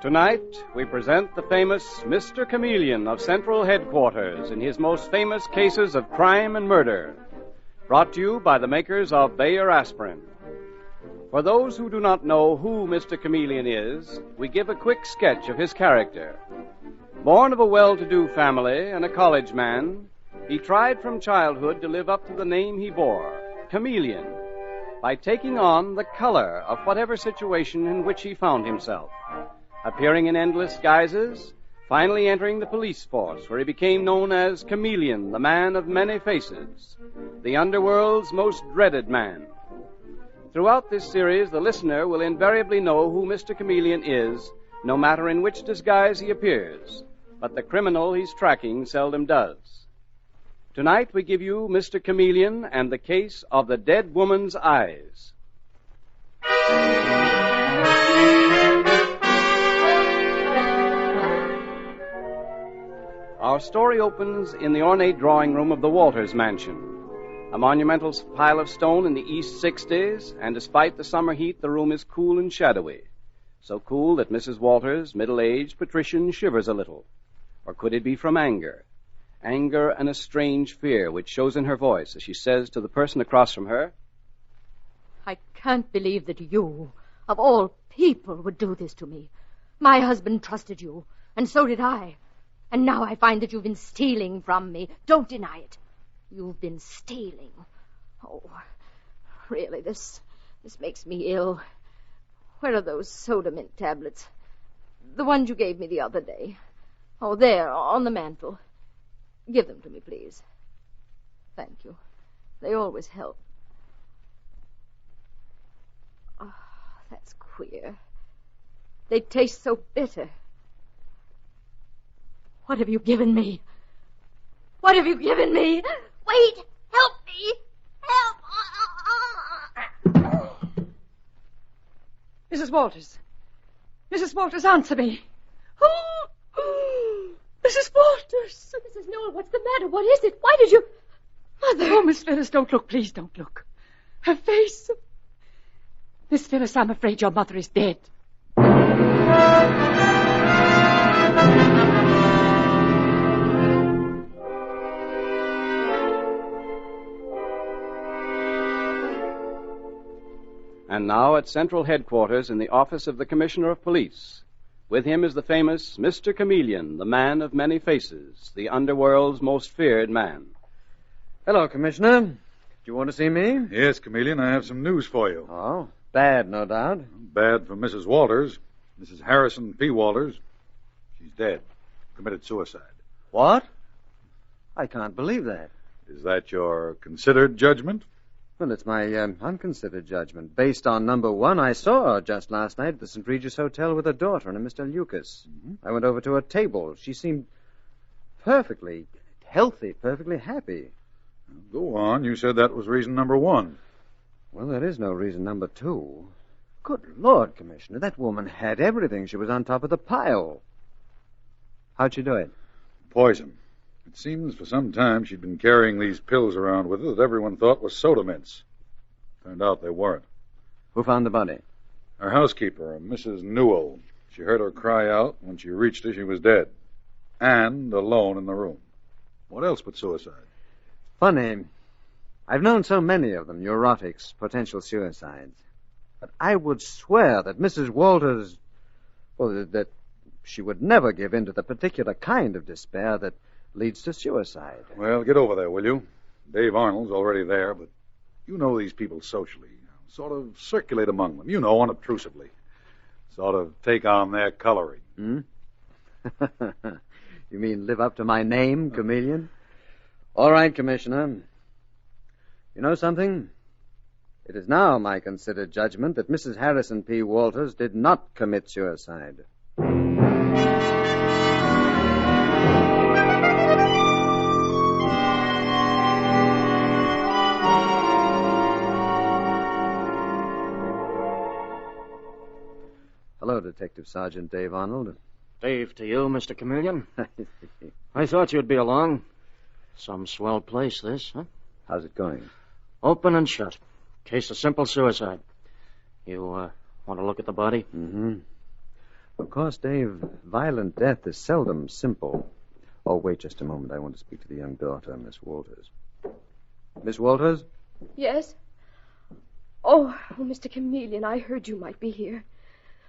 Tonight, we present the famous Mr. Chameleon of Central Headquarters in his most famous cases of crime and murder. Brought to you by the makers of Bayer Aspirin. For those who do not know who Mr. Chameleon is, we give a quick sketch of his character. Born of a well-to-do family and a college man, he tried from childhood to live up to the name he bore, Chameleon, by taking on the color of whatever situation in which he found himself, appearing in endless guises, finally entering the police force, where he became known as Chameleon, the man of many faces, the underworld's most dreaded man. Throughout this series, the listener will invariably know who Mr. Chameleon is, no matter in which disguise he appears, but the criminal he's tracking seldom does. Tonight, we give you Mr. Chameleon and the case of the dead woman's eyes. Our story opens in the ornate drawing room of the Walters mansion. A monumental pile of stone in the East 60s, and despite the summer heat, the room is cool and shadowy. So cool that Mrs. Walters, middle-aged patrician, shivers a little. Or could it be from anger? Anger and a strange fear which shows in her voice as she says to the person across from her, I can't believe that you, of all people, would do this to me. My husband trusted you, and so did I. And now I find that you've been stealing from me. Don't deny it. You've been stealing. Oh, really, this makes me ill. Where are those soda mint tablets? The ones you gave me the other day. Oh, there, on the mantel. Give them to me, please. Thank you. They always help. Oh, that's queer. They taste so bitter. What have you given me? What have you given me? Wait! Help me! Help! Mrs. Walters. Mrs. Walters, answer me. Oh, Mrs. Walters. Mrs. Newell, what's the matter? What is it? Why did you... Mother! Oh, Miss Phyllis, don't look. Please don't look. Her face. Miss Phyllis, I'm afraid your mother is dead. And now at Central Headquarters in the office of the Commissioner of Police. With him is the famous Mr. Chameleon, the man of many faces, the underworld's most feared man. Hello, Commissioner. Do you want to see me? Yes, Chameleon, I have some news for you. Oh, bad, no doubt. Bad for Mrs. Walters. Mrs. Harrison P. Walters. She's dead. Committed suicide. What? I can't believe that. Is that your considered judgment? Well, it's my unconsidered judgment, based on number one I saw her just last night at the St. Regis Hotel with her daughter and a Mr. Lucas. Mm-hmm. I went over to her table. She seemed perfectly healthy, perfectly happy. Go on. You said that was reason number one. Well, there is no reason number two. Good Lord, Commissioner, that woman had everything. She was on top of the pile. How'd she do it? Poison. It seems for some time she'd been carrying these pills around with her that everyone thought was soda mints. Turned out they weren't. Who found the body? Her housekeeper, Mrs. Newell. She heard her cry out. When she reached her, she was dead. And alone in the room. What else but suicide? Funny. I've known so many of them, neurotics, potential suicides. But I would swear that Mrs. Walters, well, that she would never give in to the particular kind of despair that leads to suicide. Well, get over there, will you? Dave Arnold's already there, but you know these people socially. Sort of circulate among them, unobtrusively. Sort of take on their coloring. Hmm? You mean live up to my name, Chameleon? All right, Commissioner. You know something? It is now my considered judgment that Mrs. Harrison P. Walters did not commit suicide. Hello, Detective Sergeant Dave Arnold. Dave to you, Mr. Chameleon. I thought you'd be along. Some swell place, this, huh? How's it going? Open and shut. Case of simple suicide. You want to look at the body? Mm-hmm. Of course, Dave, violent death is seldom simple. Oh, wait just a moment. I want to speak to the young daughter, Miss Walters. Miss Walters? Yes? Oh, Mr. Chameleon, I heard you might be here.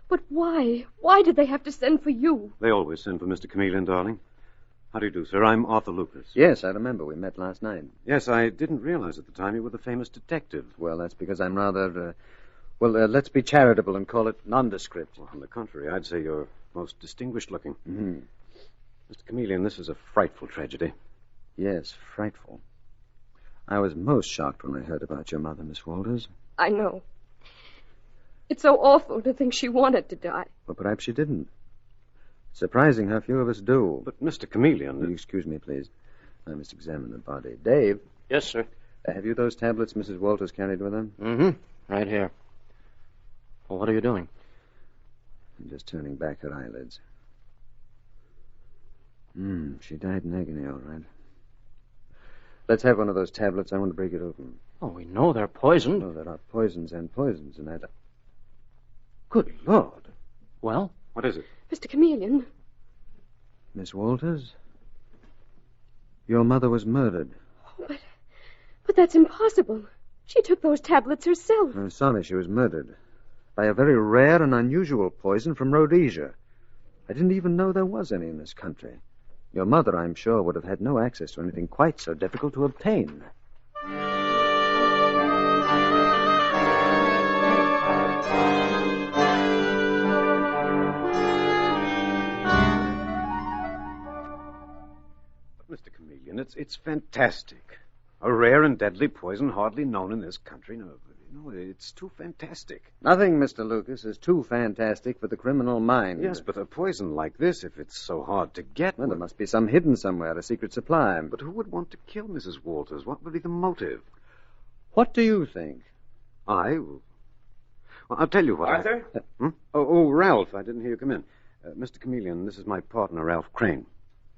But why? Why did they have to send for you? They always send for Mr. Chameleon, darling. How do you do, sir? I'm Arthur Lucas. Yes, I remember. We met last night. Yes, I didn't realize at the time you were the famous detective. Well, that's because I'm rather, let's be charitable and call it nondescript. Well, on the contrary, I'd say you're most distinguished looking. Mm-hmm. Mr. Chameleon, this is a frightful tragedy. Yes, frightful. I was most shocked when I heard about your mother, Miss Walters. I know. It's so awful to think she wanted to die. Well, perhaps she didn't. Surprising how few of us do. But, Mr. Chameleon... Will you excuse me, please? I must examine the body. Dave? Yes, sir. Have you those tablets Mrs. Walters carried with her? Mm-hmm. Right here. Well, what are you doing? I'm just turning back her eyelids. She died in agony, all right. Let's have one of those tablets. I want to break it open. Oh, we know they're poisoned. No, there are poisons and poisons, and I... Good Lord. Well? What is it? Mr. Chameleon. Miss Walters? Your mother was murdered. Oh, but that's impossible. She took those tablets herself. I'm sorry she was murdered. By a very rare and unusual poison from Rhodesia. I didn't even know there was any in this country. Your mother, I'm sure, would have had no access to anything quite so difficult to obtain. Mr. Chameleon, it's fantastic. A rare and deadly poison hardly known in this country. No, it's too fantastic. Nothing, Mr. Lucas, is too fantastic for the criminal mind. Yes, but a poison like this, if it's so hard to get... Well, there must be some hidden somewhere, a secret supply. But who would want to kill Mrs. Walters? What would be the motive? What do you think? Well, I'll tell you what... Arthur? Oh, Ralph, I didn't hear you come in. Mr. Chameleon, this is my partner, Ralph Crane.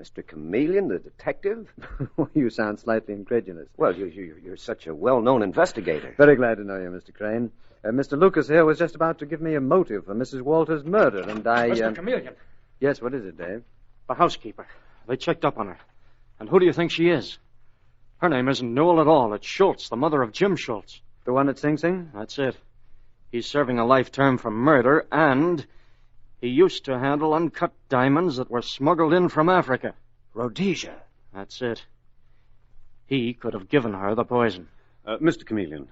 Mr. Chameleon, the detective? You sound slightly incredulous. Well, you're such a well-known investigator. Very glad to know you, Mr. Crane. Mr. Lucas here was just about to give me a motive for Mrs. Walters' murder, and I... Mr. Chameleon. Yes, what is it, Dave? The housekeeper. They checked up on her. And who do you think she is? Her name isn't Newell at all. It's Schultz, the mother of Jim Schultz. The one at Sing Sing? That's it. He's serving a life term for murder, and he used to handle uncut diamonds that were smuggled in from Africa. Rhodesia. That's it. He could have given her the poison. Mr. Chameleon,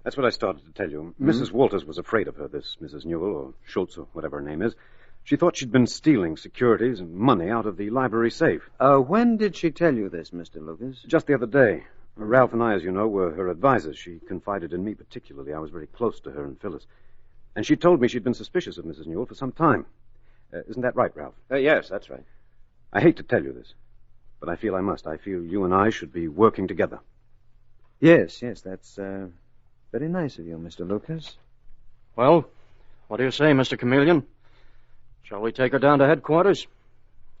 that's what I started to tell you. Mrs. Walters was afraid of her, this Mrs. Newell, or Schultz, or whatever her name is. She thought she'd been stealing securities and money out of the library safe. When did she tell you this, Mr. Lucas? Just the other day. Ralph and I, as you know, were her advisors. She confided in me particularly. I was very close to her and Phyllis. And she told me she'd been suspicious of Mrs. Newell for some time. Isn't that right, Ralph? Yes, that's right. I hate to tell you this, but I feel I must. I feel you and I should be working together. Yes, that's very nice of you, Mr. Lucas. Well, what do you say, Mr. Chameleon? Shall we take her down to headquarters?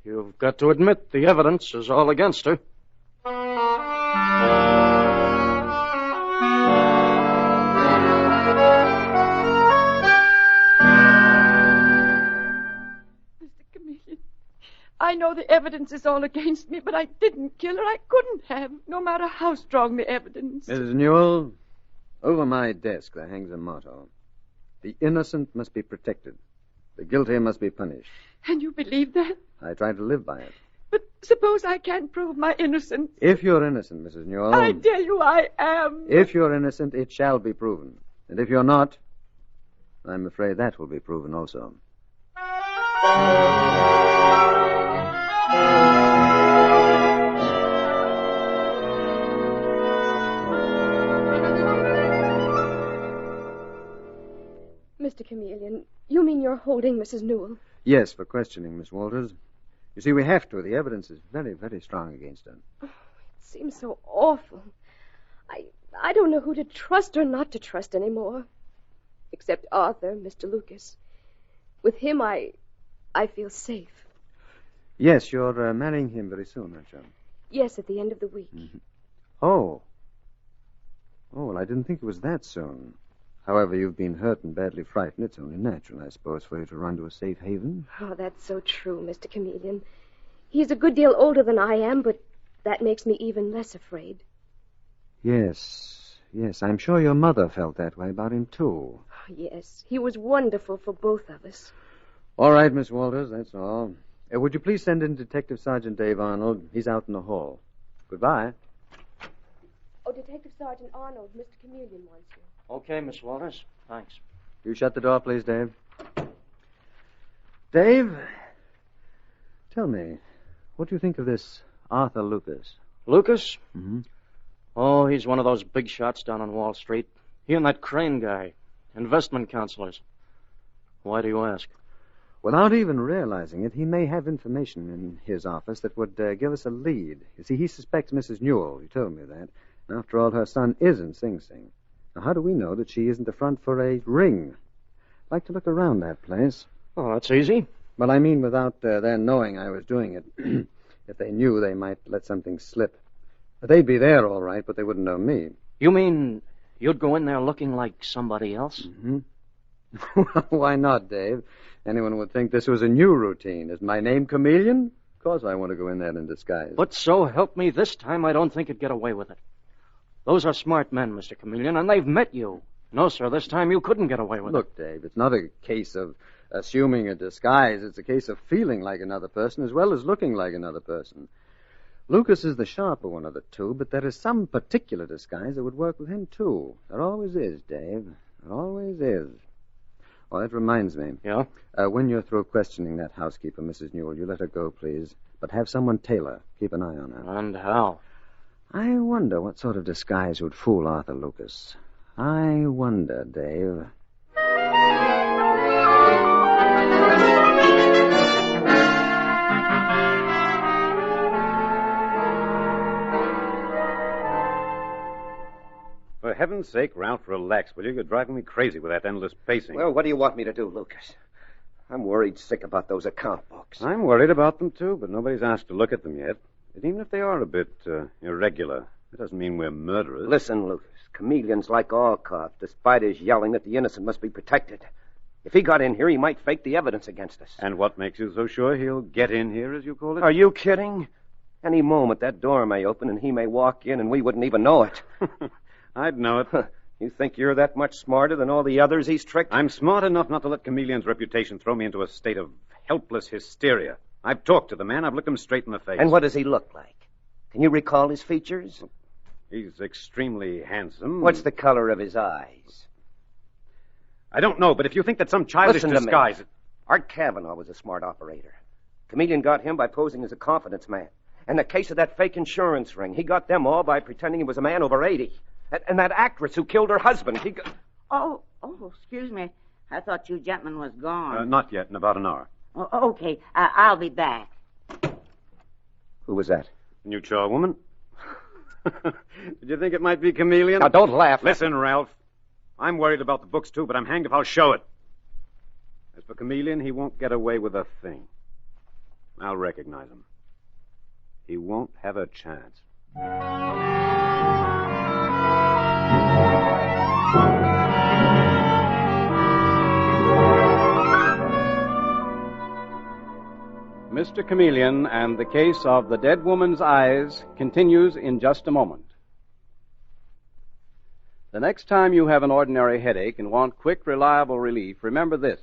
You've got to admit the evidence is all against her. I know the evidence is all against me, but I didn't kill her. I couldn't have, no matter how strong the evidence. Mrs. Newell, over my desk there hangs a motto. The innocent must be protected. The guilty must be punished. And you believe that? I try to live by it. But suppose I can't prove my innocence. If you're innocent, Mrs. Newell... I tell you I am. If you're innocent, it shall be proven. And if you're not, I'm afraid that will be proven also. Mr. Chameleon, you mean you're holding Mrs. Newell? Yes, for questioning, Miss Walters. You see, we have to. The evidence is very, very strong against her. Oh, it seems so awful. I don't know who to trust or not to trust anymore. Except Arthur, Mr. Lucas. With him, I feel safe. Yes, you're marrying him very soon, aren't you? Yes, at the end of the week. Mm-hmm. Oh, well, I didn't think it was that soon. However, you've been hurt and badly frightened. It's only natural, I suppose, for you to run to a safe haven. Oh, that's so true, Mr. Chameleon. He's a good deal older than I am, but that makes me even less afraid. Yes, I'm sure your mother felt that way about him, too. Yes, he was wonderful for both of us. All right, Miss Walters, that's all. Would you please send in Detective Sergeant Dave Arnold? He's out in the hall. Goodbye. Oh, Detective Sergeant Arnold, Mr. Chameleon wants you. Okay, Miss Walters. Thanks. You shut the door, please, Dave. Dave, tell me, what do you think of this Arthur Lucas? Lucas? Mm-hmm. Oh, he's one of those big shots down on Wall Street. He and that Crane guy. Investment counselors. Why do you ask? Without even realizing it, he may have information in his office that would give us a lead. You see, he suspects Mrs. Newell. You told me that. And after all, her son is in Sing Sing. Now, how do we know that she isn't the front for a ring? I'd like to look around that place. Oh, that's easy. Well, I mean without their knowing I was doing it. If they knew, they might let something slip. They'd be there, all right, but they wouldn't know me. You mean you'd go in there looking like somebody else? Mm-hmm. Why not, Dave? Anyone would think this was a new routine. Is my name Chameleon? Of course I want to go in there in disguise. But so help me, this time I don't think you'd get away with it. Those are smart men, Mr. Chameleon, and they've met you. No, sir, this time you couldn't get away with it. Look, Dave, it's not a case of assuming a disguise. It's a case of feeling like another person as well as looking like another person. Lucas is the sharper one of the two, but there is some particular disguise that would work with him, too. There always is, Dave. There always is. Oh, that reminds me. Yeah? When you're through questioning that housekeeper, Mrs. Newell, you let her go, please. But have someone tail her. Keep an eye on her. And how? I wonder what sort of disguise would fool Arthur Lucas. I wonder, Dave. For heaven's sake, Ralph, relax, will you? You're driving me crazy with that endless pacing. Well, what do you want me to do, Lucas? I'm worried sick about those account books. I'm worried about them, too, but nobody's asked to look at them yet. And even if they are a bit irregular, it doesn't mean we're murderers. Listen, Lucas, Chameleon's like all cops, despite his yelling that the innocent must be protected. If he got in here, he might fake the evidence against us. And what makes you so sure he'll get in here, as you call it? Are you kidding? Any moment, that door may open and he may walk in and we wouldn't even know it. I'd know it. You think you're that much smarter than all the others he's tricked? I'm smart enough not to let Chameleon's reputation throw me into a state of helpless hysteria. I've talked to the man. I've looked him straight in the face. And what does he look like? Can you recall his features? He's extremely handsome. What's the color of his eyes? I don't know, but if you think that some childish Listen to disguise... me. Art Cavanaugh was a smart operator. Chameleon got him by posing as a confidence man. And the case of that fake insurance ring, he got them all by pretending he was a man over 80. And that actress who killed her husband, he got... Oh, excuse me. I thought you gentlemen was gone. Not yet, in about an hour. Oh, okay, I'll be back. Who was that? New charwoman? Did you think it might be Chameleon? Now, don't laugh. Listen, Ralph. I'm worried about the books, too, but I'm hanged if I'll show it. As for Chameleon, he won't get away with a thing. I'll recognize him. He won't have a chance. Mr. Chameleon and the case of the dead woman's eyes continues in just a moment. The next time you have an ordinary headache and want quick, reliable relief, remember this.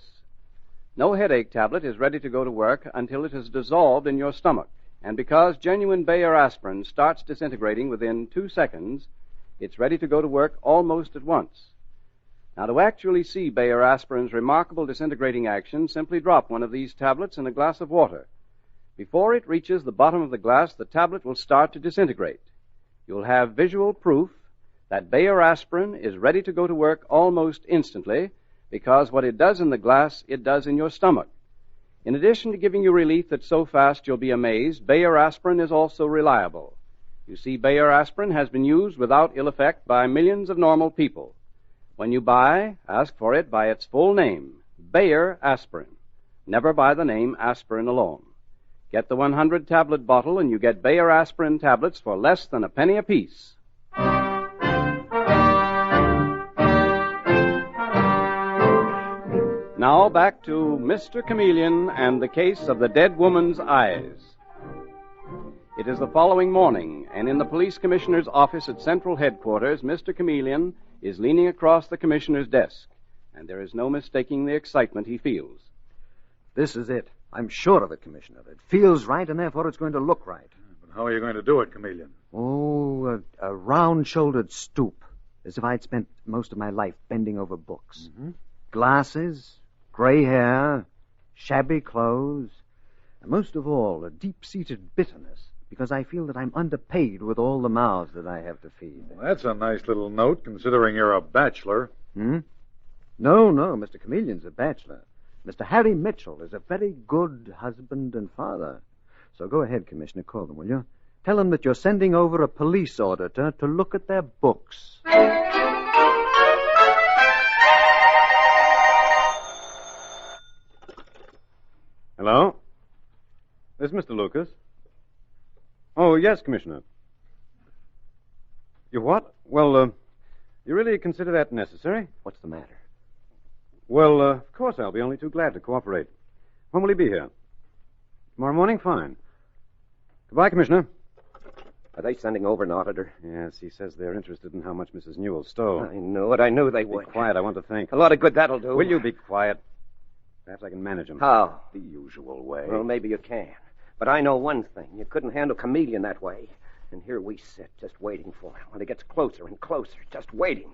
No headache tablet is ready to go to work until it has dissolved in your stomach. And because genuine Bayer aspirin starts disintegrating within 2 seconds, it's ready to go to work almost at once. Now, to actually see Bayer aspirin's remarkable disintegrating action, simply drop one of these tablets in a glass of water. Before it reaches the bottom of the glass, the tablet will start to disintegrate. You'll have visual proof that Bayer aspirin is ready to go to work almost instantly, because what it does in the glass, it does in your stomach. In addition to giving you relief that's so fast you'll be amazed, Bayer aspirin is also reliable. You see, Bayer aspirin has been used without ill effect by millions of normal people. When you buy, ask for it by its full name, Bayer aspirin. Never by the name aspirin alone. Get the 100-tablet bottle and you get Bayer aspirin tablets for less than a penny apiece. Now back to Mr. Chameleon and the case of the dead woman's eyes. It is the following morning, and in the police commissioner's office at Central Headquarters, Mr. Chameleon is leaning across the commissioner's desk, and there is no mistaking the excitement he feels. This is it. I'm sure of it, Commissioner. It feels right, and therefore it's going to look right. But how are you going to do it, Chameleon? Oh, a round-shouldered stoop, as if I'd spent most of my life bending over books. Mm-hmm. Glasses, gray hair, shabby clothes, and most of all, a deep-seated bitterness, because I feel that I'm underpaid with all the mouths that I have to feed. Well, that's a nice little note, considering you're a bachelor. No, Mr. Chameleon's a bachelor. Mr. Harry Mitchell is a very good husband and father. So go ahead, Commissioner, call them, will you? Tell them that you're sending over a police auditor to look at their books. Hello? This is Mr. Lucas. Oh, yes, Commissioner. You what? Well, you really consider that necessary? What's the matter? Well, of course I'll be only too glad to cooperate. When will he be here? Tomorrow morning? Fine. Goodbye, Commissioner. Are they sending over an auditor? Yes, he says they're interested in how much Mrs. Newell stole. I knew it. I knew they would. Be quiet. I want to think. A lot of good that'll do. Will you be quiet? Perhaps I can manage him. How? The usual way. Well, maybe you can. But I know one thing. You couldn't handle Chameleon that way. And here we sit, just waiting for him. When he gets closer and closer, just waiting.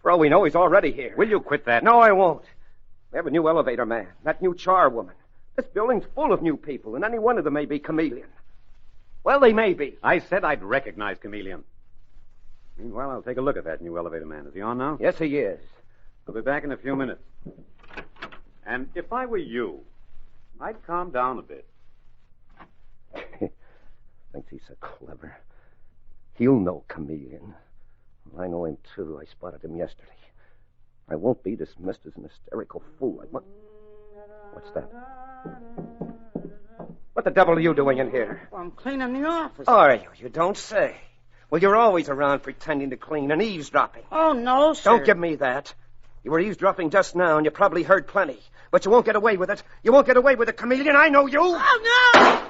For all we know, he's already here. Will you quit that? No, I won't. We have a new elevator man, that new charwoman. This building's full of new people, and any one of them may be Chameleon. Well, they may be. I said I'd recognize Chameleon. Meanwhile, I'll take a look at that new elevator man. Is he on now? Yes, he is. I'll be back in a few minutes. And if I were you, I'd calm down a bit. Thinks he's so clever. He'll know Chameleon. Well, I know him, too. I spotted him yesterday. I won't be dismissed as an hysterical fool. What's that? What the devil are you doing in here? Well, I'm cleaning the office. Are you? You don't say. Well, you're always around pretending to clean and eavesdropping. Oh, no, sir. Don't give me that. You were eavesdropping just now, and you probably heard plenty. But you won't get away with it. You won't get away with it, Chameleon. I know you. Oh, no!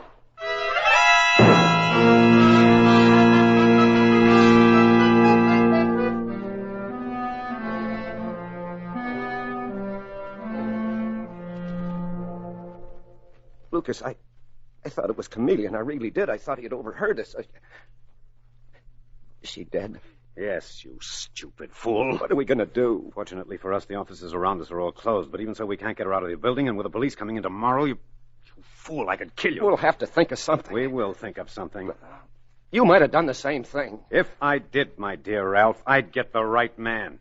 Lucas, I thought it was Chameleon. I really did. I thought he had overheard us. Is she dead? Yes, you stupid fool. What are we going to do? Fortunately for us, the offices around us are all closed. But even so, we can't get her out of the building. And with the police coming in tomorrow, you fool, I could kill you. We'll have to think of something. We will think of something. You might have done the same thing. If I did, my dear Ralph, I'd get the right man.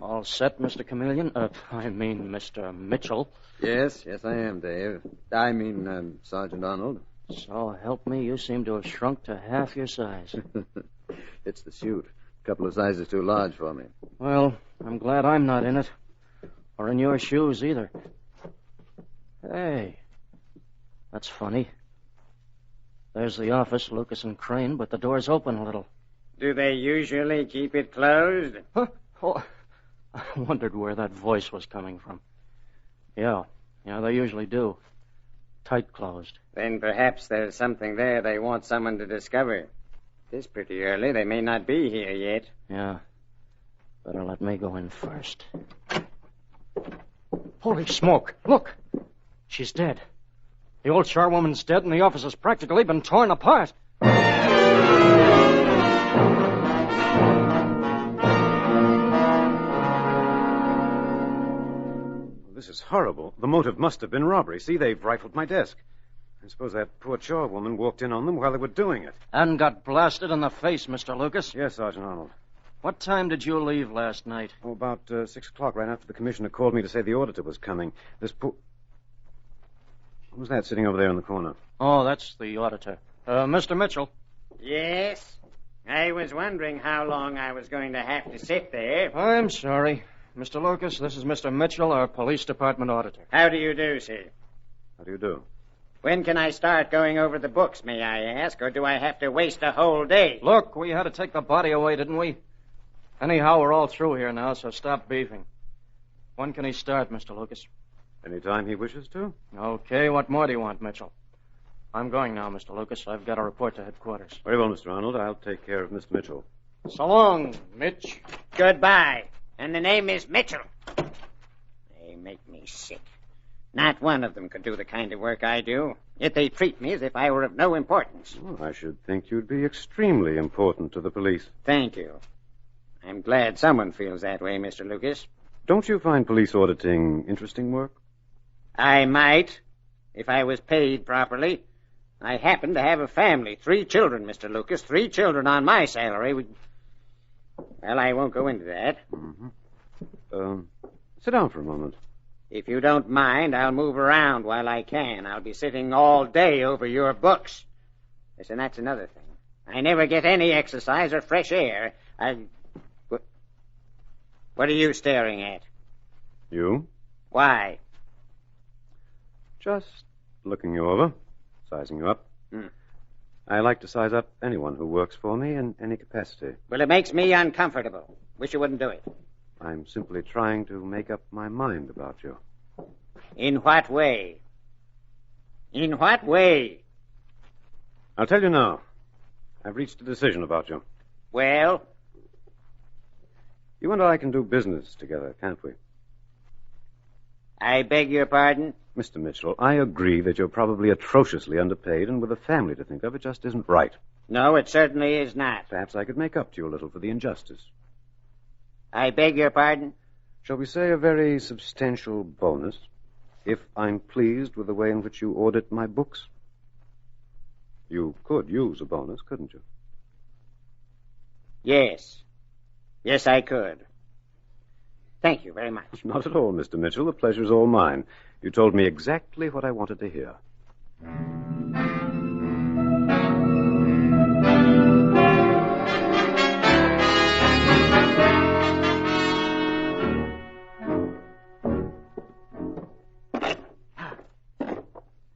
All set, Mr. Chameleon? Mr. Mitchell. Yes, I am, Dave. Sergeant Arnold. So help me, you seem to have shrunk to half your size. It's the suit. A couple of sizes too large for me. Well, I'm glad I'm not in it. Or in your shoes, either. Hey, that's funny. There's the office, Lucas and Crane, but the door's open a little. Do they usually keep it closed? Huh? Oh, I wondered where that voice was coming from. Yeah, they usually do. Tight closed. Then perhaps there's something there they want someone to discover. It's pretty early. They may not be here yet. Yeah. Better let me go in first. Holy smoke. Look. She's dead. The old charwoman's dead, and the office has practically been torn apart. This is horrible. The motive must have been robbery. See, they've rifled my desk. I suppose that poor charwoman walked in on them while they were doing it. And got blasted in the face, Mr. Lucas. Yes, Sergeant Arnold. What time did you leave last night? Oh, about 6 o'clock, right after the commissioner called me to say the auditor was coming. This poor... Who's that sitting over there in the corner? Oh, that's the auditor. Mr. Mitchell. Yes? I was wondering how long I was going to have to sit there. I'm sorry. Mr. Lucas, this is Mr. Mitchell, our police department auditor. How do you do, sir? How do you do? When can I start going over the books, may I ask, or do I have to waste a whole day? Look, we had to take the body away, didn't we? Anyhow, we're all through here now, so stop beefing. When can he start, Mr. Lucas? Any time he wishes to. Okay, what more do you want, Mitchell? I'm going now, Mr. Lucas. I've got to report to headquarters. Very well, Mr. Arnold. I'll take care of Mr. Mitchell. So long, Mitch. Goodbye. And the name is Mitchell. They make me sick. Not one of them could do the kind of work I do. Yet they treat me as if I were of no importance. Well, I should think you'd be extremely important to the police. Thank you. I'm glad someone feels that way, Mr. Lucas. Don't you find police auditing interesting work? I might, if I was paid properly. I happen to have a family, 3 children, Mr. Lucas, 3 children on my salary. Well, I won't go into that. Mm-hmm. Sit down for a moment. If you don't mind, I'll move around while I can. I'll be sitting all day over your books. Listen, that's another thing. I never get any exercise or fresh air. What are you staring at? You? Why? Just looking you over, sizing you up. I like to size up anyone who works for me in any capacity. Well, it makes me uncomfortable. Wish you wouldn't do it. I'm simply trying to make up my mind about you. In what way? In what way? I'll tell you now. I've reached a decision about you. Well? You and I can do business together, can't we? I beg your pardon? Mr. Mitchell, I agree that you're probably atrociously underpaid, and with a family to think of, it just isn't right. No, it certainly is not. Perhaps I could make up to you a little for the injustice. I beg your pardon? Shall we say a very substantial bonus, if I'm pleased with the way in which you audit my books? You could use a bonus, couldn't you? Yes. Yes, I could. Thank you very much. Not at all, Mr. Mitchell. The pleasure's all mine. You told me exactly what I wanted to hear.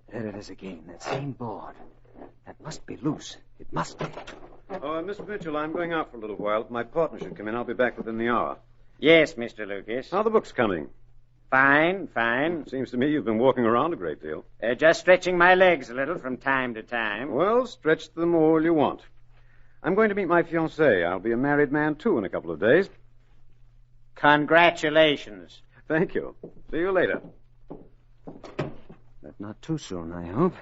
There it is again, that same board. That must be loose. It must be. Oh, Mr. Mitchell, I'm going out for a little while. My partner should come in. I'll be back within the hour. Yes, Mr. Lucas. How are the books coming? Fine, fine. Seems to me you've been walking around a great deal. Just stretching my legs a little from time to time. Well, stretch them all you want. I'm going to meet my fiancée. I'll be a married man, too, in a couple of days. Congratulations. Thank you. See you later. But not too soon, I hope.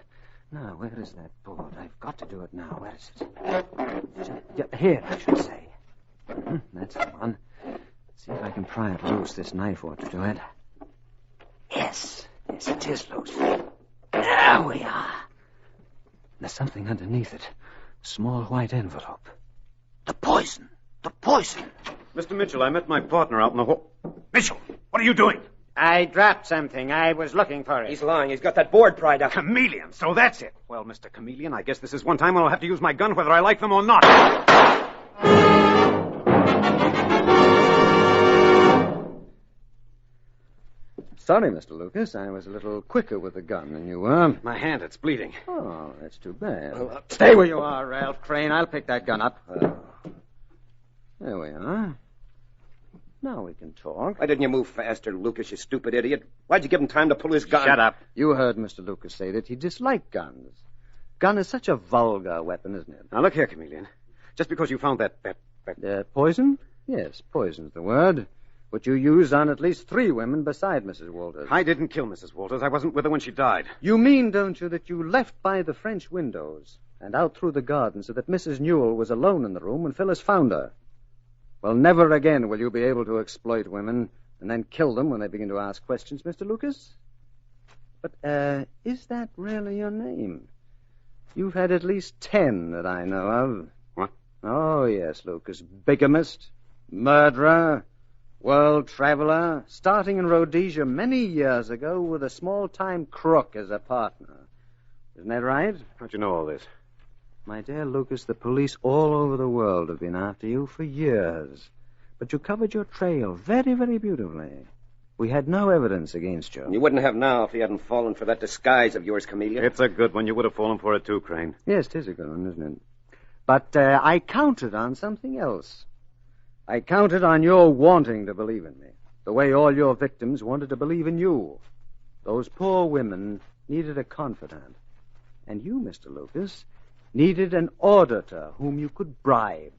Now, where is that board? I've got to do it now. Where is it? Here, I should say. That's the one. Let's see if I can pry it loose. This knife ought to do it. Yes, it is loose. There we are. There's something underneath it. A small white envelope. The poison. Mr. Mitchell, I met my partner out in the hall. Mitchell, what are you doing? I dropped something. I was looking for it. He's lying. He's got that board pried up. Chameleon, so that's it. Well, Mr. Chameleon, I guess this is one time when I'll have to use my gun whether I like them or not. Sorry, Mr. Lucas. I was a little quicker with the gun than you were. My hand, it's bleeding. Oh, that's too bad. Stay where you are, Ralph Crane. I'll pick that gun up. There we are. Now we can talk. Why didn't you move faster, Lucas, you stupid idiot? Why'd you give him time to pull his gun? Shut up. You heard Mr. Lucas say that he disliked guns. Gun is such a vulgar weapon, isn't it? Now, look here, Chameleon. Just because you found that... Poison? Yes, poison's the word. Which you used on at least 3 women beside Mrs. Walters. I didn't kill Mrs. Walters. I wasn't with her when she died. You mean, don't you, that you left by the French windows and out through the garden so that Mrs. Newell was alone in the room when Phyllis found her? Well, never again will you be able to exploit women and then kill them when they begin to ask questions, Mr. Lucas. But, is that really your name? You've had at least 10 that I know of. What? Oh, yes, Lucas. Bigamist, murderer, world traveler, starting in Rhodesia many years ago with a small-time crook as a partner. Isn't that right? How'd you know all this? My dear Lucas, the police all over the world have been after you for years. But you covered your trail very, very beautifully. We had no evidence against you. You wouldn't have now if he hadn't fallen for that disguise of yours, Chameleon. It's a good one. You would have fallen for it too, Crane. Yes, 'tis a good one, isn't it? But I counted on something else. I counted on your wanting to believe in me, the way all your victims wanted to believe in you. Those poor women needed a confidant. And you, Mr. Lucas, needed an auditor whom you could bribe.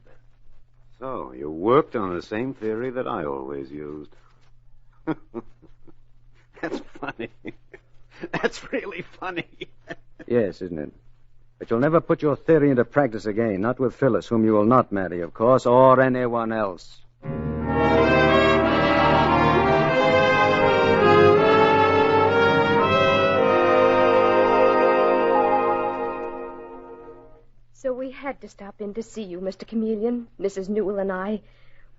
So, you worked on the same theory that I always used. That's funny. That's really funny. Yes, isn't it? But you'll never put your theory into practice again, not with Phyllis, whom you will not marry, of course, or anyone else. So we had to stop in to see you, Mr. Chameleon, Mrs. Newell and I.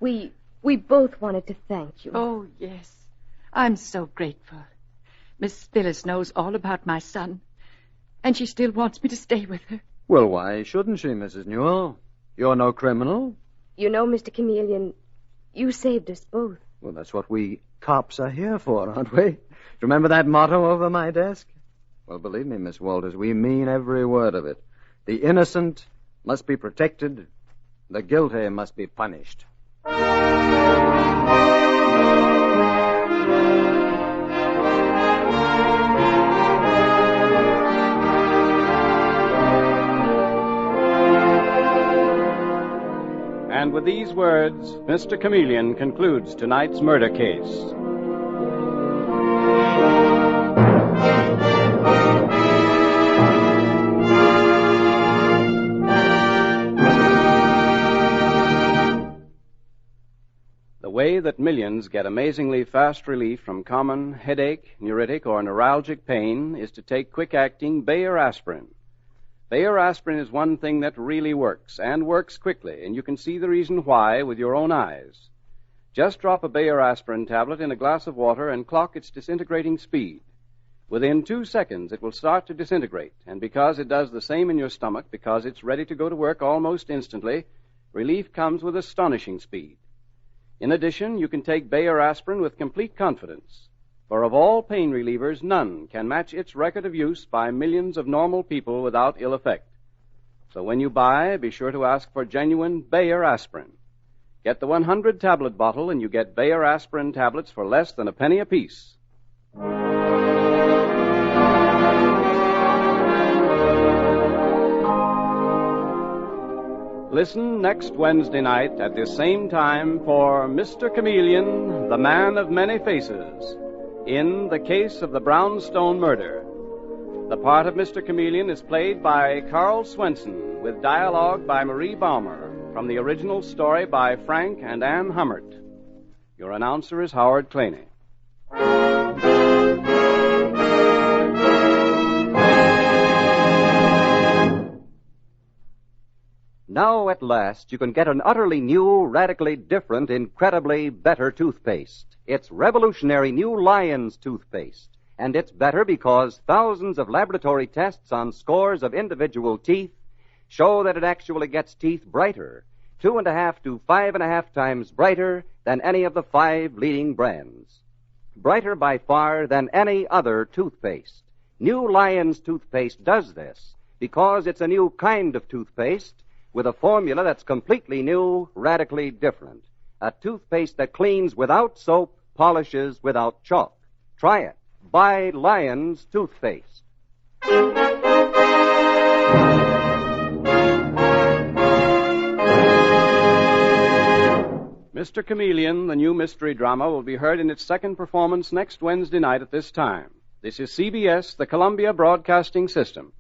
We both wanted to thank you. Oh, yes. I'm so grateful. Miss Phyllis knows all about my son, and she still wants me to stay with her. Well, why shouldn't she, Mrs. Newell? You're no criminal. You know, Mr. Chameleon, you saved us both. Well, that's what we cops are here for, aren't we? Remember that motto over my desk? Well, believe me, Miss Walters, we mean every word of it. The innocent must be protected. The guilty must be punished. And with these words, Mr. Chameleon concludes tonight's murder case. The way that millions get amazingly fast relief from common headache, neuritic, or neuralgic pain is to take quick-acting Bayer aspirin. Bayer aspirin is one thing that really works, and works quickly, and you can see the reason why with your own eyes. Just drop a Bayer aspirin tablet in a glass of water and clock its disintegrating speed. Within 2 seconds, it will start to disintegrate, and because it does the same in your stomach, because it's ready to go to work almost instantly, relief comes with astonishing speed. In addition, you can take Bayer aspirin with complete confidence, for of all pain relievers, none can match its record of use by millions of normal people without ill effect. So when you buy, be sure to ask for genuine Bayer aspirin. Get the 100-tablet bottle, and you get Bayer aspirin tablets for less than a penny apiece. Listen next Wednesday night at this same time for Mr. Chameleon, the Man of Many Faces, in the case of the Brownstone murder. The part of Mr. Chameleon is played by Carl Swenson, with dialogue by Marie Baumer, from the original story by Frank and Ann Hummert. Your announcer is Howard Claney. Now, at last, you can get an utterly new, radically different, incredibly better toothpaste. It's revolutionary new Lion's toothpaste. And it's better because thousands of laboratory tests on scores of individual teeth show that it actually gets teeth brighter, 2.5 to 5.5 times brighter than any of the 5 leading brands. Brighter by far than any other toothpaste. New Lion's toothpaste does this because it's a new kind of toothpaste with a formula that's completely new, radically different. A toothpaste that cleans without soap, polishes without chalk. Try it. Buy Lion's toothpaste. Mr. Chameleon, the new mystery drama, will be heard in its second performance next Wednesday night at this time. This is CBS, the Columbia Broadcasting System.